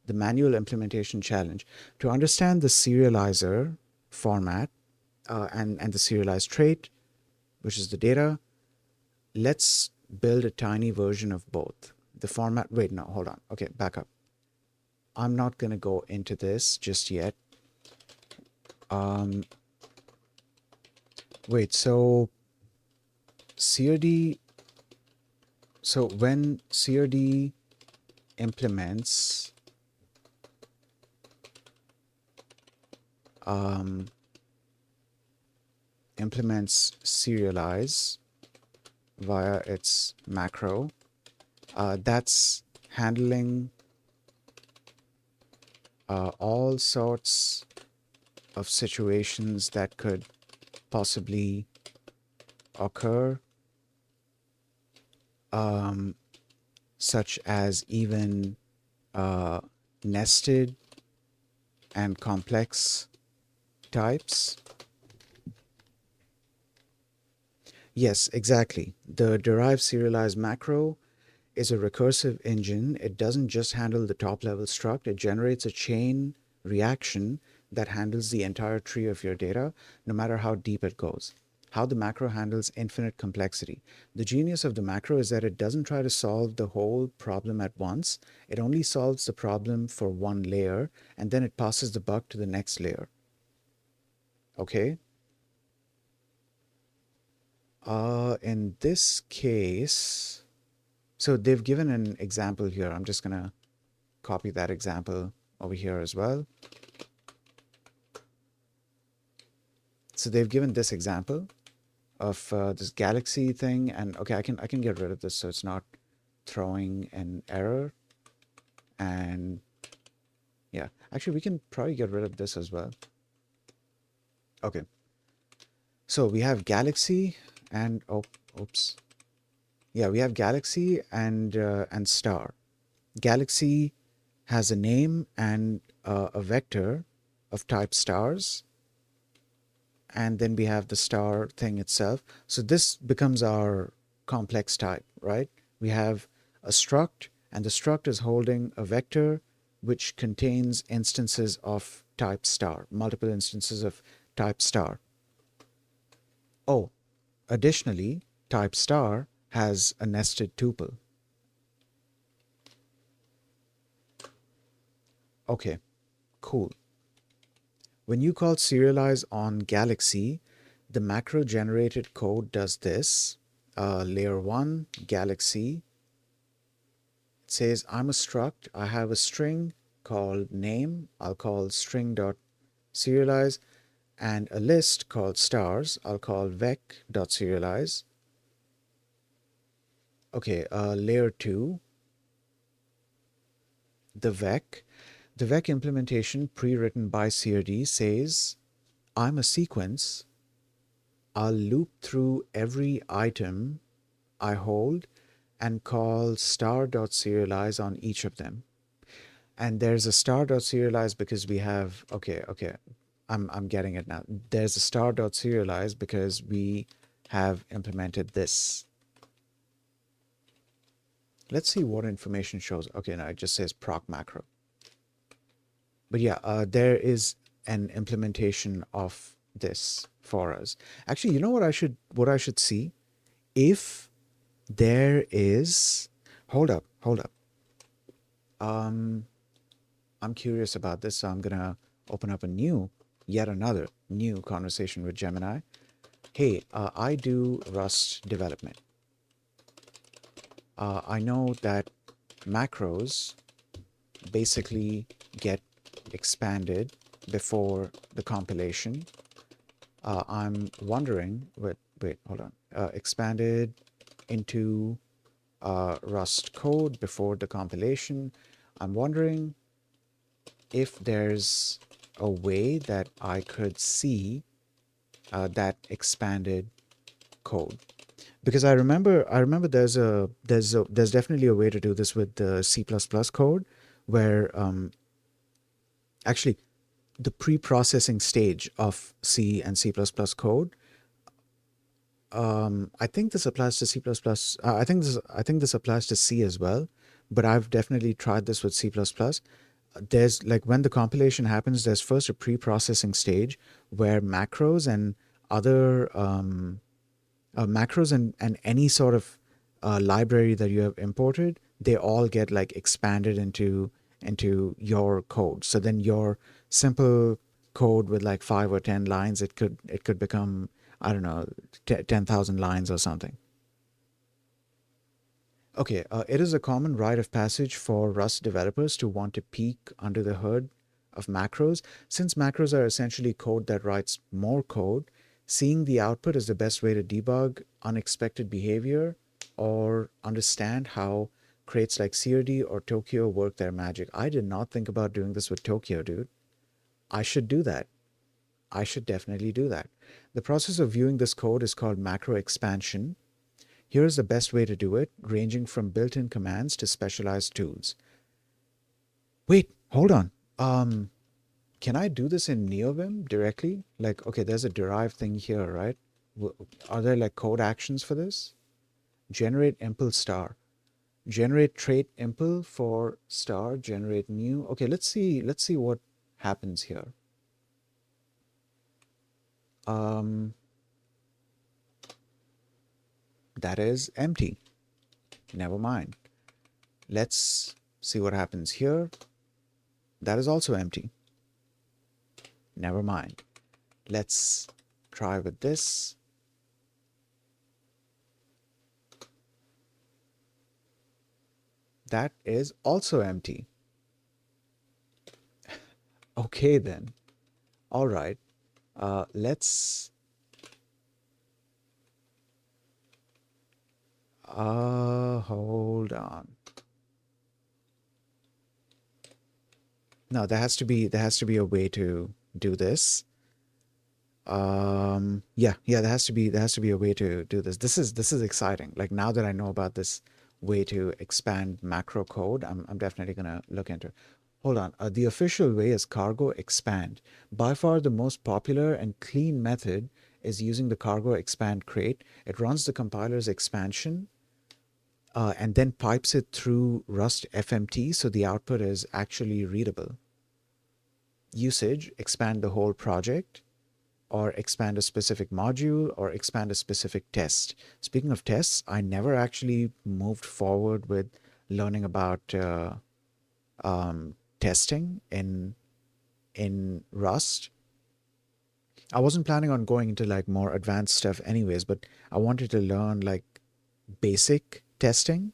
The manual implementation challenge. To understand the serializer format and the serialized trait, which is the data, let's build a tiny version of both. The format, wait, no, hold on. Okay, back up. I'm not going to go into this just yet. Wait, so CRD, so when CRD implements serialize via its macro, that's handling all sorts of situations that could possibly occur, such as even nested and complex types. Yes, exactly. The derive serialize macro is a recursive engine. It doesn't just handle the top level struct, it generates a chain reaction that handles the entire tree of your data, no matter how deep it goes. How the macro handles infinite complexity. The genius of the macro is that it doesn't try to solve the whole problem at once. It only solves the problem for one layer, and then it passes the buck to the next layer. Okay? In this case, so they've given an example here. I'm just going to copy that example over here as well. So they've given this example of this galaxy thing, and okay, I can get rid of this so it's not throwing an error. And yeah, actually we can probably get rid of this as well. Okay, so we have galaxy, and oh, oops. Yeah, we have galaxy and star. Galaxy has a name and a vector of type stars, and then we have the star thing itself. So this becomes our complex type, right? We have a struct, and the struct is holding a vector which contains instances of type star, multiple instances of type star. Oh, additionally, type star has a nested tuple. Okay, cool. When you call serialize on Galaxy, the macro generated code does this. Layer 1, Galaxy. It says, I'm a struct. I have a string called name. I'll call string.serialize. And a list called stars. I'll call vec.serialize. Okay, layer 2, the vec. The vec implementation pre-written by CRD says, I'm a sequence. I'll loop through every item I hold and call star.serialize on each of them. And there's a star.serialize because we have, okay, I'm getting it now. There's a star.serialize because we have implemented this. Let's see what information shows. Okay, no, it just says proc macro. But yeah, there is an implementation of this for us. Actually, you know what I should see? If there is, hold up. I'm curious about this, so I'm gonna open up yet another new conversation with Gemini. Hey, I do Rust development. I know that macros basically get expanded before the compilation. I'm wondering, hold on. Expanded into Rust code before the compilation. I'm wondering if there's a way that I could see that expanded code, because I remember there's definitely a way to do this with the C++ code, where actually the pre-processing stage of C and C++ code. I think this applies to C++. I think this applies to C as well, but I've definitely tried this with C++. There's like when the compilation happens, there's first a pre-processing stage where other macros and any sort of library that you have imported, they all get like expanded into your code. So then your simple code with like 5 or 10 lines, it could become, I don't know, 10,000 lines or something. Okay, it is a common rite of passage for Rust developers to want to peek under the hood of macros. Since macros are essentially code that writes more code, seeing the output is the best way to debug unexpected behavior or understand how crates like CRD or Tokyo work their magic. I did not think about doing this with Tokyo, dude. I should do that. I should definitely do that. The process of viewing this code is called macro expansion. Here is the best way to do it, ranging from built-in commands to specialized tools. Wait, hold on. Can I do this in NeoVim directly? Like, okay, there's a derived thing here, right? Are there like code actions for this? Generate impl star. Generate trait impl for star, generate new. Okay, let's see what happens here. Um, that is empty. Never mind. Let's see what happens here. That is also empty. Never mind. Let's try with this. That is also empty. Okay then. All right. Let's hold on. No, there has to be a way to do this. Yeah, there has to be a way to do this. This is exciting. Like now that I know about this way to expand macro code, I'm definitely gonna look into it. Hold on. The official way is cargo expand. By far the most popular and clean method is using the cargo expand crate. It runs the compiler's expansion and then pipes it through Rust FMT so the output is actually readable. Usage, expand the whole project, or expand a specific module, or expand a specific test. Speaking of tests, I never actually moved forward with learning about testing in Rust. I wasn't planning on going into like more advanced stuff anyways, but I wanted to learn like basic testing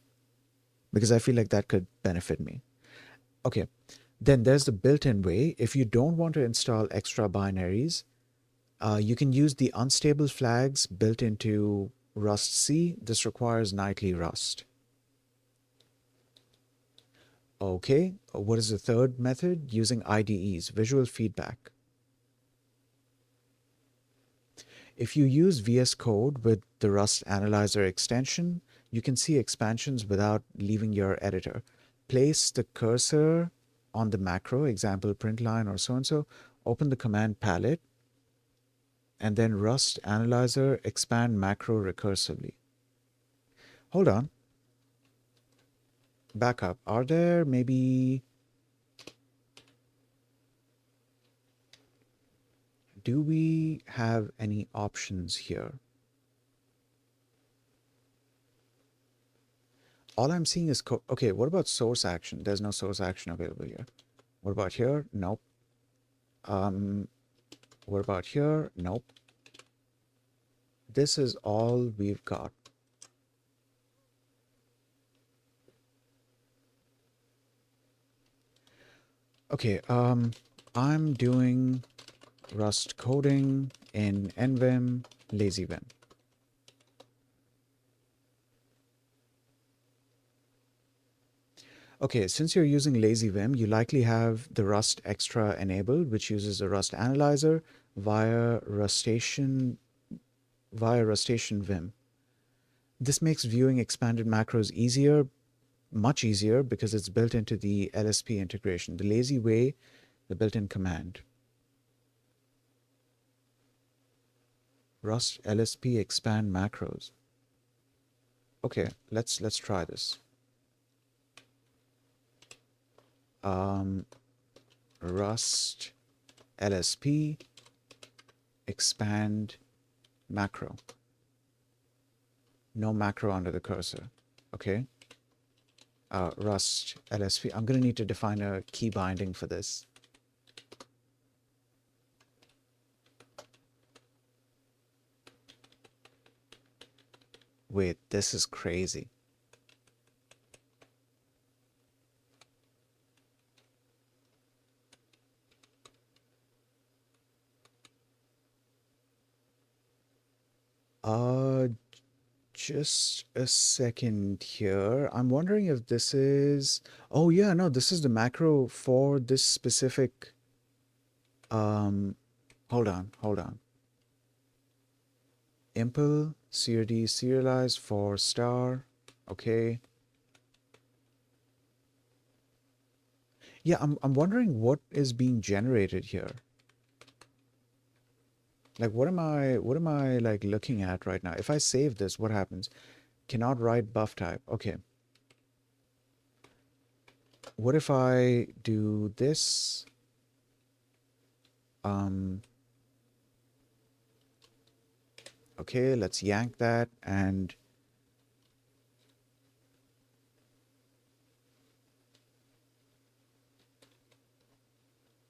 because I feel like that could benefit me. Okay, then there's the built-in way. If you don't want to install extra binaries, you can use the unstable flags built into Rust C. This requires nightly Rust. Okay, what is the third method? Using IDEs, visual feedback. If you use VS Code with the Rust Analyzer extension, you can see expansions without leaving your editor. Place the cursor on the macro, example println or so-and-so, open the command palette, and then Rust Analyzer expand macro recursively. Hold on, back up. Are there maybe, do we have any options here? All I'm seeing is code. Okay, what about source action? There's no source action available here. What about here? Nope. Um, what about here? Nope. This is all we've got. Okay, I'm doing Rust coding in nvim lazyvim. Okay, since you're using lazyvim, you likely have the Rust extra enabled, which uses a Rust analyzer via Rustation Vim. This makes viewing expanded macros easier, much easier, because it's built into the LSP integration. The lazy way, the built-in command. Rust LSP expand macros. Okay, let's try this. Rust LSP expand macro. No macro under the cursor. Okay. Rust LSP. I'm going to need to define a key binding for this. Wait, this is crazy. Just a second here. I'm wondering if this is, oh yeah, no, this is the macro for this specific, um, hold on. Impl, CRD, serialize for star. Okay. Yeah, I'm wondering what is being generated here. Like what am I like looking at right now? If I save this, what happens? Cannot write buff type. Okay. What if I do this? Okay, let's yank that and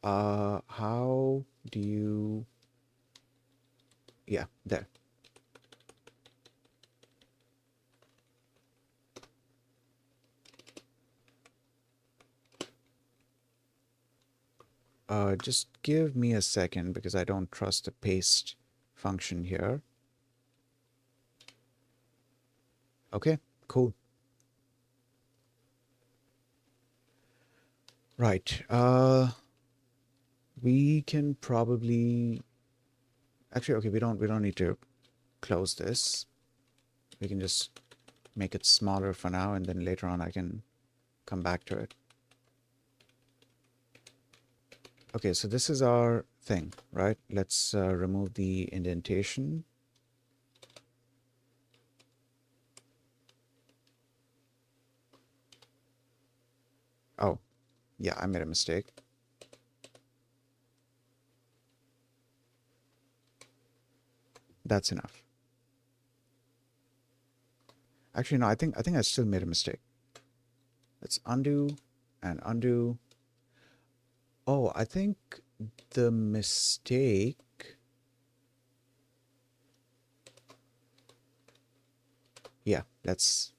how do you, yeah, there. Just give me a second because I don't trust the paste function here. Okay, cool. Right. We can probably Actually, okay, we don't need to close this. We can just make it smaller for now, and then later on I can come back to it. Okay, so this is our thing, right? Let's remove the indentation. Oh, yeah, I made a mistake. That's enough. Actually, no, I think I still made a mistake. Let's undo and undo. Oh, I think the mistake. Yeah, let's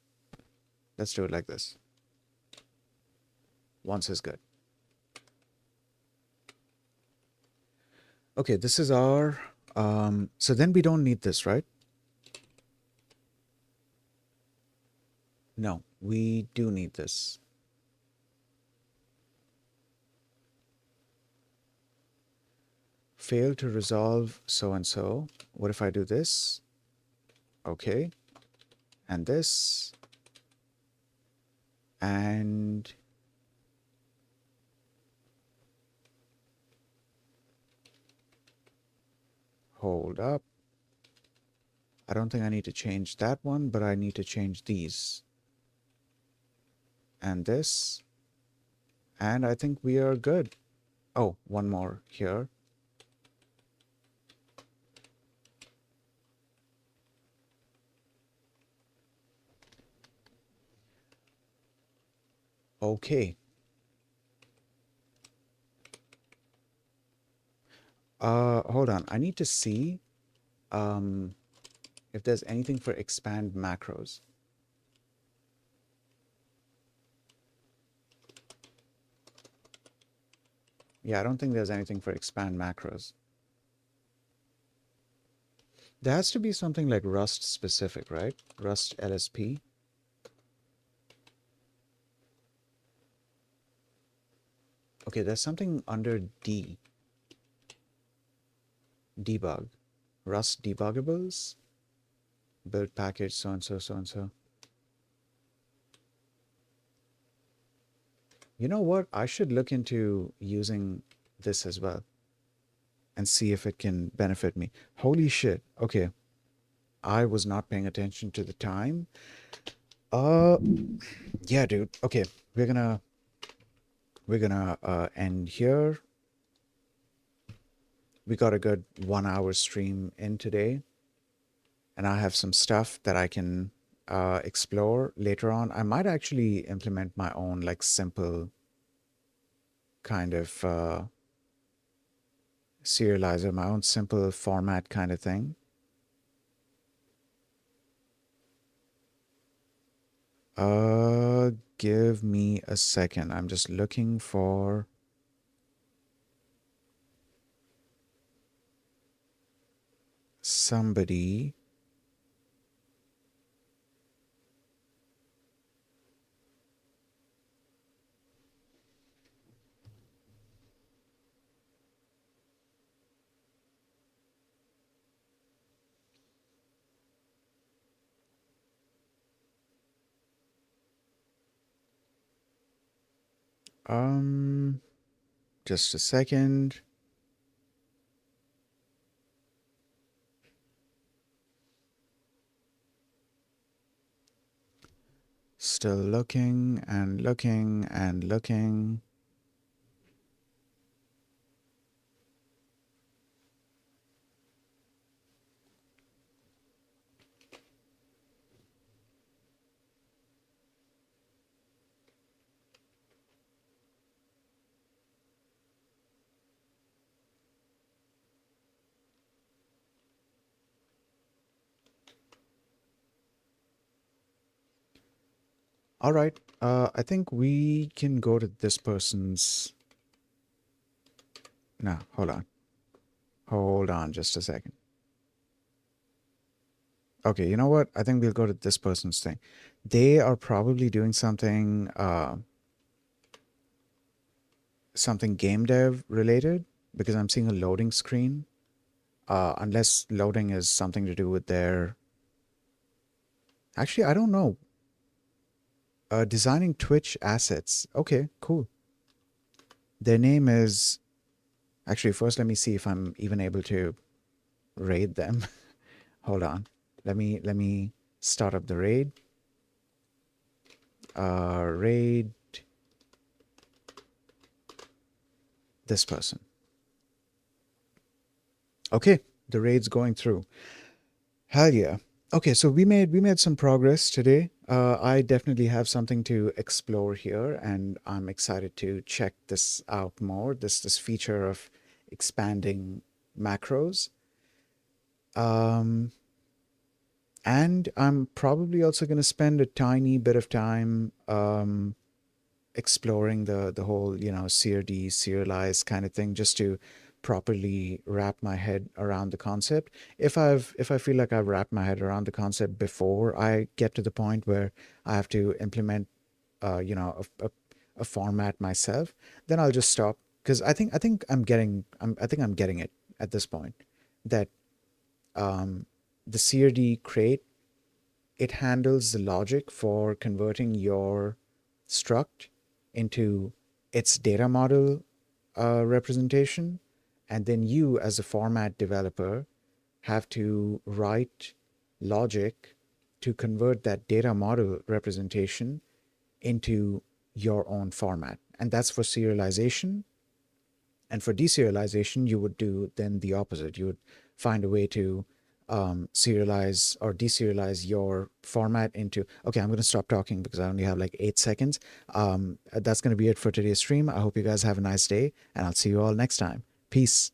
do it like this. Once is good. Okay, this is our. So then we don't need this, right? No, we do need this. Fail to resolve so and so. What if I do this? Okay, and this, and hold up. I don't think I need to change that one, but I need to change these. And this. And I think we are good. Oh, one more here. Okay. Hold on. I need to see if there's anything for expand macros. Yeah, I don't think there's anything for expand macros. There has to be something like Rust specific, right? Rust LSP. Okay, there's something under D. Debug. Rust debuggables. Build package so and so, so and so. You know what? I should look into using this as well and see if it can benefit me. Holy shit. Okay. I was not paying attention to the time. Uh yeah, dude. Okay. We're gonna end here. We got a good 1 hour stream in today, and I have some stuff that I can explore later on. I might actually implement my own like simple kind of serializer, my own simple format kind of thing. Give me a second. I'm just looking for somebody. Um, just a second. Still looking and looking and looking. All right. I think we can go to this person's. No, hold on. Hold on just a second. Okay, you know what? I think we'll go to this person's thing. They are probably doing something something game dev related because I'm seeing a loading screen. unless loading is something to do with their. Actually, I don't know. Designing Twitch assets. Okay, cool. Their name is. Actually, first let me see if I'm even able to raid them. Hold on. Let me start up the raid. Raid this person. Okay, the raid's going through. Hell yeah. Okay, so we made some progress today. I definitely have something to explore here, and I'm excited to check this out more. This feature of expanding macros. Um, and I'm probably also going to spend a tiny bit of time exploring the whole CRD serialized kind of thing, just to properly wrap my head around the concept. If I feel like I've wrapped my head around the concept before I get to the point where I have to implement a format myself, then I'll just stop, because I think I'm getting it at this point, that the CRD crate, it handles the logic for converting your struct into its data model representation. And then you, as a format developer, have to write logic to convert that data model representation into your own format. And that's for serialization. And for deserialization, you would do then the opposite. You would find a way to serialize or deserialize your format into. Okay, I'm going to stop talking because I only have like 8 seconds. That's going to be it for today's stream. I hope you guys have a nice day, and I'll see you all next time. Peace.